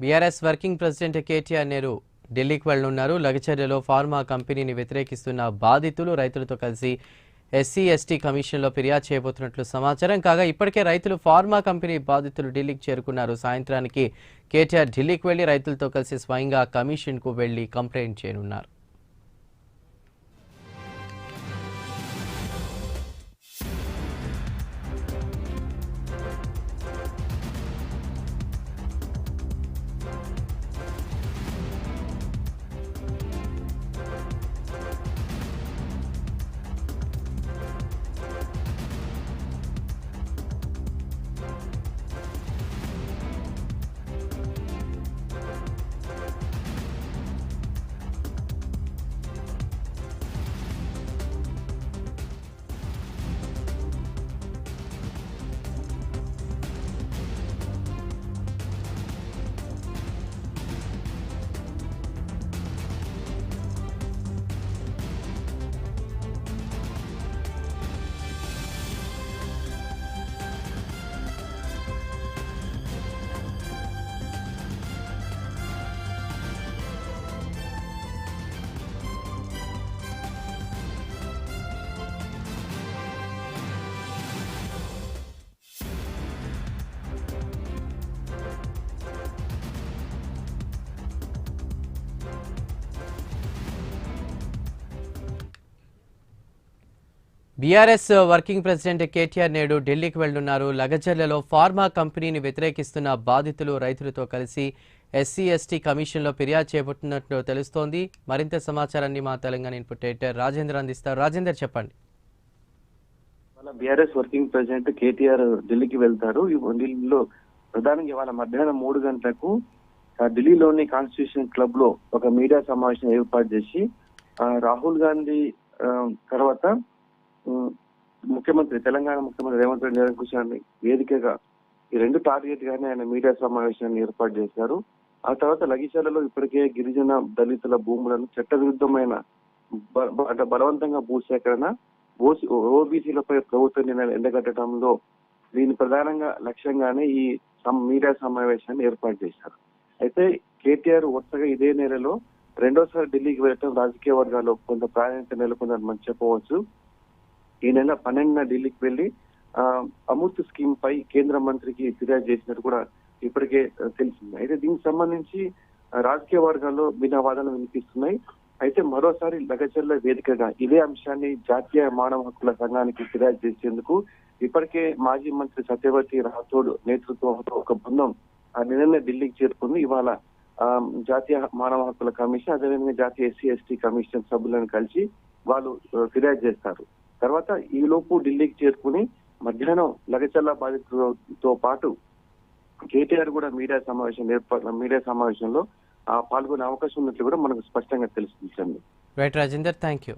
BRS working president KTR నేరు ఢిల్లీకి వెళ్లనున్నారు. లగచర్లలో pharma కంపెనీని వ్యతిరేకిస్తున్న బాధితులు రైతులతో కలిసి ఎస్సీ ఎస్టీ కమిషన్లో ఫిర్యాదు చేయబోతున్నట్లు సమాచారం. కాగా ఇప్పటికే రైతులు ఫార్మా కంపెనీ బాధితులు ఢిల్లీకి చేరుకున్నారు. సాయంత్రానికి కేటీఆర్ ఢిల్లీకి వెళ్లి రైతులతో కలిసి స్వయంగా కమిషన్కు వెళ్లి కంప్లైంట్ చేయనున్నారు. బీఆర్ఎస్ వర్కింగ్ ప్రెసిడెంట్ కేటీఆర్ నేడు ఢిల్లీకి వెళ్లనున్నారు. లగచర్లలో ఫార్మా కంపెనీని వ్యతిరేకిస్తున్న బాధితులు రైతులతో కలిసి ఎస్సీ ఎస్టీ కమిషన్లో ఫిర్యాదు చేయబోతున్నట్లు తెలుస్తోంది. మరింత సమాచారాన్ని మా తెలంగాణ ఇన్పుట్ ఎడిటర్ రాజేందర్ అందిస్తారు. రాజేందర్, చెప్పండి. బీఆర్ఎస్ వర్కింగ్ ప్రెసిడెంట్ కేటీఆర్ ఢిల్లీకి వెళ్తారు. ఢిల్లీలో ప్రధానంగా ఇవాళ మధ్యాహ్నం 3 గంటలకు ఢిల్లీలోని కాన్స్టిట్యూషన్ క్లబ్ లో ఒక మీడియా సమావేశం ఏర్పాటు చేసి రాహుల్ గాంధీ తర్వాత తెలంగాణ ముఖ్యమంత్రి రేవంత్ రెడ్డి నిరంకుశాన్ని వేదికగా ఈ రెండు టార్గెట్ గానే ఆయన మీడియా సమావేశాన్ని ఏర్పాటు చేశారు. ఆ తర్వాత లగిచర్లలో ఇప్పటికే గిరిజన దళితుల భూములను చట్టవిరుద్ధమైన బలవంతంగా భూసేకరణ ఓబీసీలపై ప్రభుత్వ నిర్ణయాలు ఎండగట్టడంలో దీని ప్రధానంగా లక్ష్యంగానే ఈ మీడియా సమావేశాన్ని ఏర్పాటు చేశారు. అయితే కేటీఆర్ వరుసగా ఇదే నెలలో రెండోసారి ఢిల్లీకి వెళ్ళటం రాజకీయ వర్గాల్లో కొంత ప్రాధాన్యత నెలకొందని మనం చెప్పవచ్చు. ఈ నెల 12న ఢిల్లీకి వెళ్లి అమృత్ స్కీమ్ పై కేంద్ర మంత్రికి ఫిర్యాదు చేసినట్టు కూడా ఇప్పటికే తెలిసింది. అయితే దీనికి సంబంధించి రాజకీయ వర్గాల్లో భిన్న వాదనలు వినిపిస్తున్నాయి. అయితే మరోసారి లగచర్ల వేదికగా ఇదే అంశాన్ని జాతీయ మానవ హక్కుల సంఘానికి ఫిర్యాదు చేసేందుకు ఇప్పటికే మాజీ మంత్రి సత్యవతి రాథోడ్ నేతృత్వంలో ఒక బృందం నిన్ననే ఢిల్లీకి చేరుకుంది. ఇవాళ జాతీయ మానవ హక్కుల కమిషన్, అదేవిధంగా జాతీయ ఎస్సీ ఎస్టీ కమిషన్ సభ్యులను కలిసి వాళ్ళు ఫిర్యాదు చేస్తారు. తర్వాత ఈ లోపు ఢిల్లీకి చేరుకుని మధ్యాహ్నం లగచర్ల బాధితులతో పాటు కేటీఆర్ కూడా మీడియా సమావేశంలో పాల్గొనే అవకాశం ఉన్నట్లు కూడా మనకు స్పష్టంగా తెలుస్తుంది. Right Rajender, thank you.